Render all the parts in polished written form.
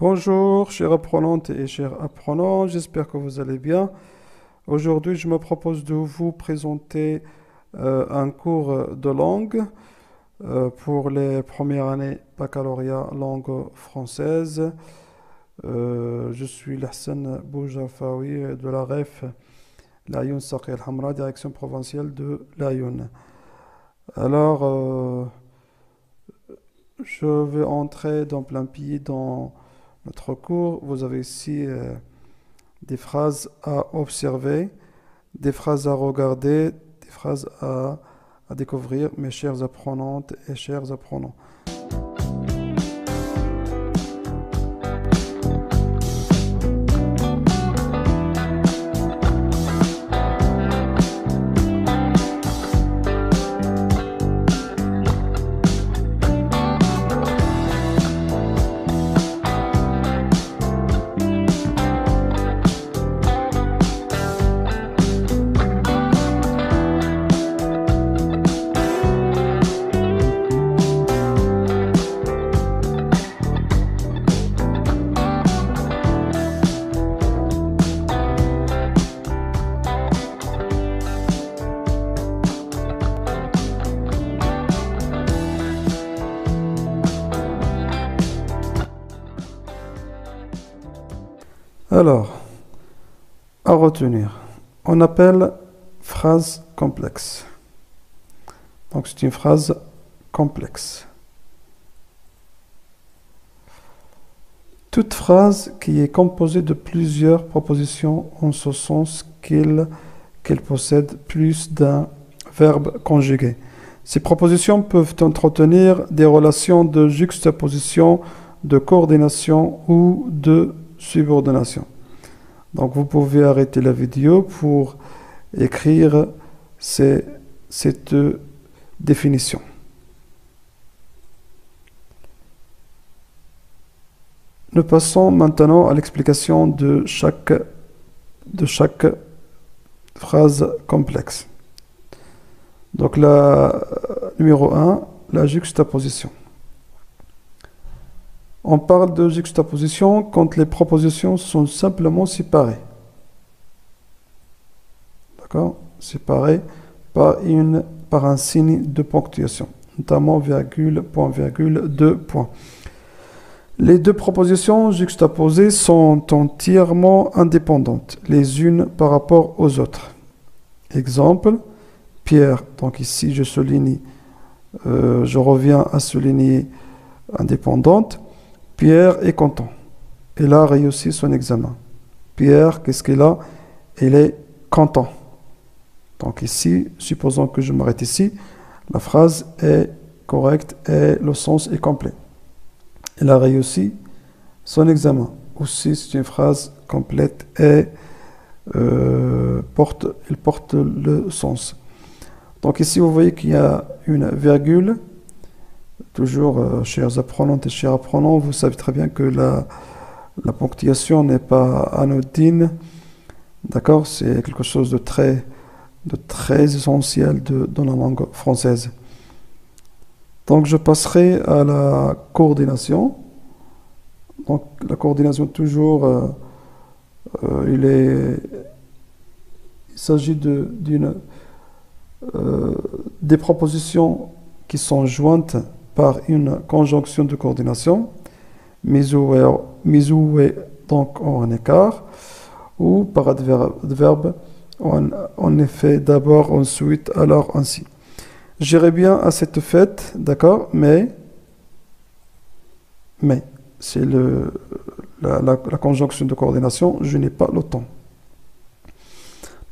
Bonjour, chères apprenantes et chers apprenants, j'espère que vous allez bien. Aujourd'hui, je me propose de vous présenter un cours de langue pour les premières années baccalauréat langue française. Je suis Lahsan Boujafaoui de la REF l'Ayoun Saqi El Hamra, direction provinciale de l'Ayoun. Alors, je vais entrer dans plein pied dans notre cours. Vous avez ici des phrases à observer, des phrases à regarder, des phrases à découvrir, mes chères apprenantes et chers apprenants. Alors, à retenir, on appelle phrase complexe. Donc c'est une phrase complexe. Toute phrase qui est composée de plusieurs propositions en ce sens qu'elle possède plus d'un verbe conjugué. Ces propositions peuvent entretenir des relations de juxtaposition, de coordination ou de subordination. Donc vous pouvez arrêter la vidéo pour écrire cette définition. Nous passons maintenant à l'explication de chaque phrase complexe. Donc la numéro 1, la juxtaposition. On parle de juxtaposition quand les propositions sont simplement séparées. D'accord? Séparées par un signe de ponctuation, notamment virgule, point, virgule, deux points. Les deux propositions juxtaposées sont entièrement indépendantes, les unes par rapport aux autres. Exemple, Pierre, donc ici je souligne, je reviens à souligner indépendante. Pierre est content. Il a réussi son examen. Pierre, qu'est-ce qu'il a? Il est content. Donc ici, supposons que je m'arrête ici, la phrase est correcte et le sens est complet. Il a réussi son examen. Aussi, c'est une phrase complète et il porte le sens. Donc ici, vous voyez qu'il y a une virgule. Toujours, chers apprenantes et chers apprenants, vous savez très bien que la ponctuation n'est pas anodine. D'accord? C'est quelque chose de très essentiel dans la langue française. Donc, je passerai à la coordination. Donc, la coordination, toujours, il s'agit des propositions qui sont jointes par une conjonction de coordination, mise où est donc en écart, ou par adverbe, en effet d'abord, ensuite, alors, ainsi. J'irai bien à cette fête, d'accord, mais c'est la conjonction de coordination, je n'ai pas le temps.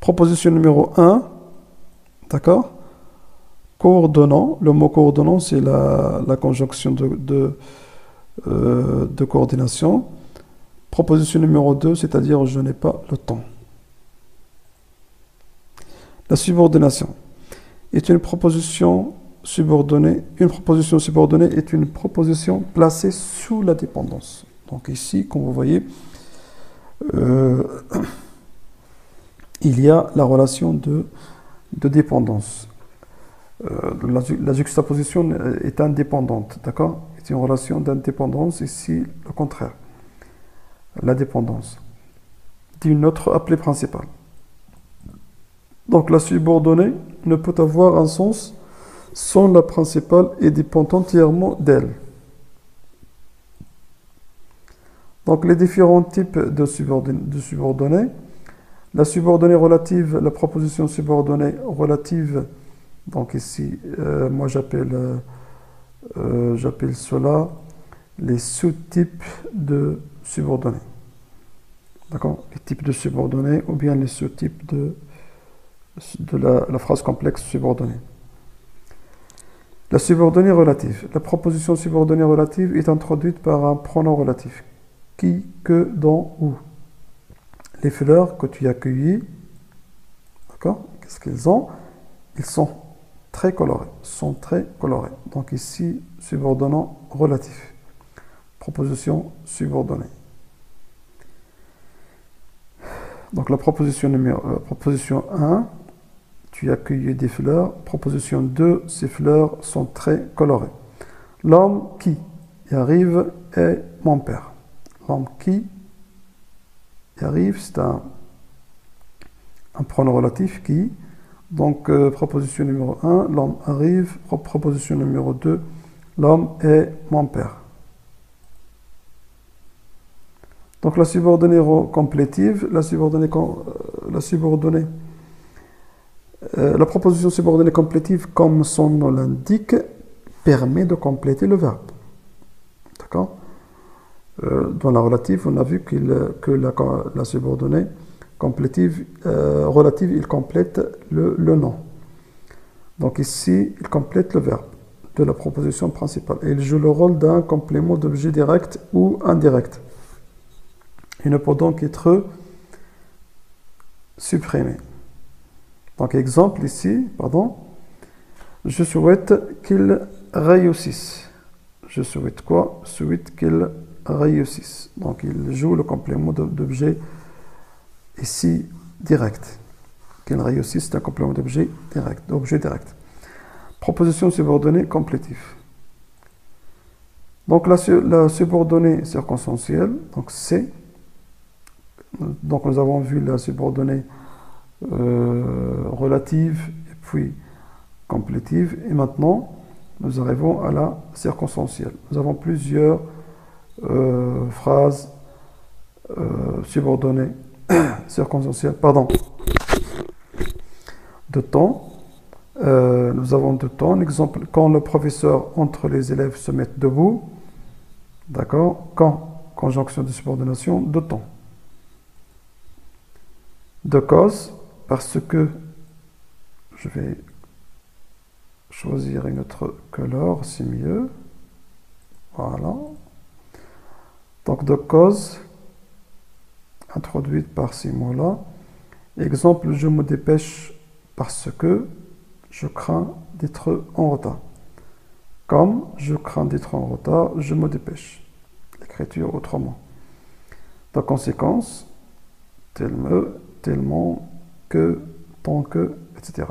Proposition numéro 1, d'accord. Coordonnant, le mot coordonnant, c'est la conjonction de coordination. Proposition numéro 2, c'est-à-dire je n'ai pas le temps. La subordination est une proposition subordonnée. Une proposition subordonnée est une proposition placée sous la dépendance. Donc ici, comme vous voyez, il y a la relation de dépendance. La juxtaposition est indépendante, d'accord? C'est une relation d'indépendance, ici le contraire. la dépendance d'une autre appelée principale. Donc la subordonnée ne peut avoir un sens sans la principale et dépend entièrement d'elle. Donc les différents types de subordonnées. La subordonnée relative, la proposition subordonnée relative, donc ici, moi j'appelle cela les sous-types de subordonnées. D'accord? Les types de subordonnées ou bien les sous-types de la phrase complexe subordonnée. La subordonnée relative. La proposition subordonnée relative est introduite par un pronom relatif. Qui, que, dont, où. Les fleurs que tu as cueillies, d'accord? Qu'est-ce qu'ils ont? Ils sont très colorés. Donc ici, subordonnant relatif. Proposition subordonnée. Donc la proposition 1, tu as cueilli des fleurs. Proposition 2, ces fleurs sont très colorées. L'homme qui y arrive est mon père. L'homme qui y arrive, c'est un pronom relatif qui. Donc proposition numéro 1, l'homme arrive. Proposition numéro 2, l'homme est mon père. Donc la subordonnée complétive, la proposition subordonnée complétive, comme son nom l'indique, permet de compléter le verbe. D'accord? Dans la relative, on a vu que la subordonnée complétive, relative, il complète le nom. Donc ici, il complète le verbe de la proposition principale. Et il joue le rôle d'un complément d'objet direct ou indirect. Il ne peut donc être supprimé. Donc, exemple ici, je souhaite qu'il réussisse. Je souhaite quoi? Je souhaite qu'il réussisse. Donc, il joue le complément d'objet ici direct. Qu'il réussisse, c'est un complément d'objet direct. Proposition subordonnée complétive. Donc, la subordonnée circonstancielle, donc c'est. Donc nous avons vu la subordonnée relative et puis complétive. Et maintenant, nous arrivons à la circonstancielle. Nous avons plusieurs phrases subordonnées circonstancielles, de temps. Nous avons de temps. L'exemple, quand le professeur entre les élèves se mettent debout. D'accord? Quand, conjonction de subordination, de temps. De cause, parce que je vais choisir une autre couleur, c'est mieux. Voilà. Donc de cause, introduite par ces mots-là. Exemple, je me dépêche parce que je crains d'être en retard. Comme je crains d'être en retard, je me dépêche. L'écriture autrement. De conséquence, tellement, que, tant que, etc.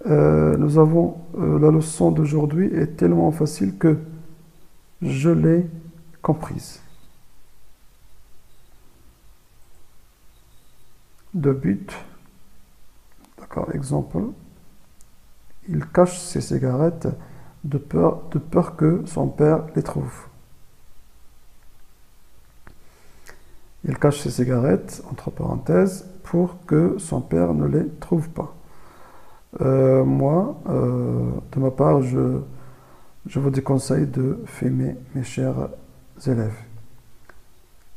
Nous avons la leçon d'aujourd'hui est tellement facile que je l'ai comprise. De but, d'accord, exemple, il cache ses cigarettes de peur que son père les trouve. Il cache ses cigarettes, entre parenthèses, pour que son père ne les trouve pas. Moi, de ma part, je vous déconseille de fumer, mes chers élèves,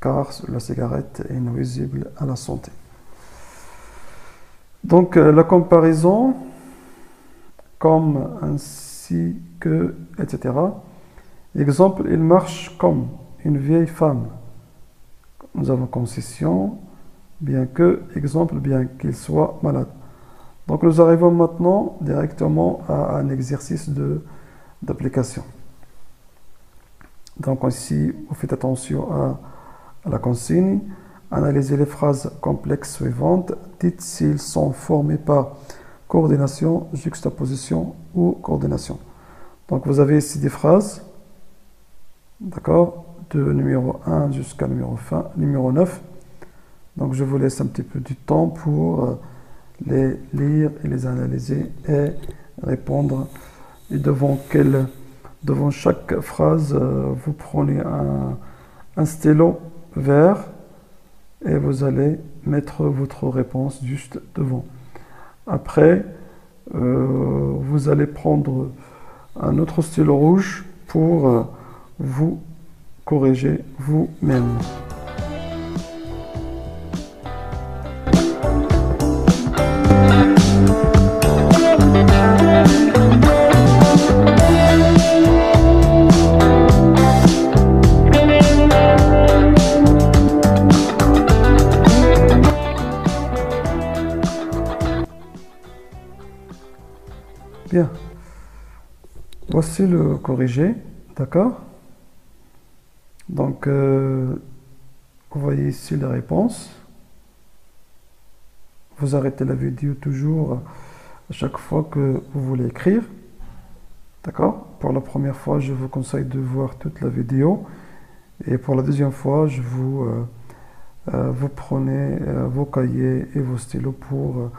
car la cigarette est nuisible à la santé. Donc, la comparaison, comme, ainsi que, etc. Exemple, il marche comme une vieille femme. Nous avons concession, bien qu'il soit malade. Donc nous arrivons maintenant directement à un exercice d'application. Donc ici, vous faites attention à la consigne. Analysez les phrases complexes suivantes. Dites s'ils sont formés par coordination, juxtaposition ou coordination. Donc vous avez ici des phrases, d'accord, de numéro 1 jusqu'à numéro 9. Donc je vous laisse un petit peu du temps pour les lire et les analyser et répondre. Et devant chaque phrase, vous prenez un stylo vert et vous allez mettre votre réponse juste devant. Après, vous allez prendre un autre stylo rouge pour vous corriger vous-même. Bien, voici le corrigé, d'accord? Donc, vous voyez ici la réponse. Vous arrêtez la vidéo toujours à chaque fois que vous voulez écrire, d'accord? Pour la première fois, je vous conseille de voir toute la vidéo. Et pour la deuxième fois, vous prenez vos cahiers et vos stylos pour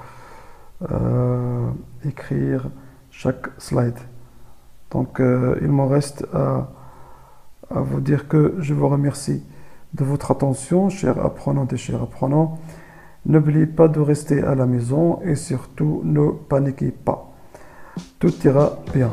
écrire chaque slide. Donc, il m'en reste à vous dire que je vous remercie de votre attention, chers apprenantes et chers apprenants. N'oubliez pas de rester à la maison et surtout ne paniquez pas. Tout ira bien.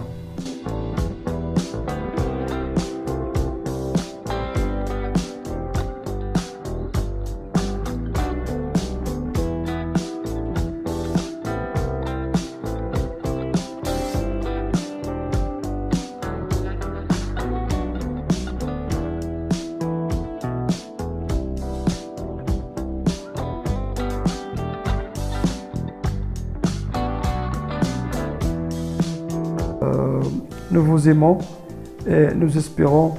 Nous vous aimons et nous espérons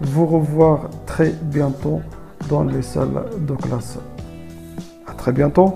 vous revoir très bientôt dans les salles de classe. À très bientôt.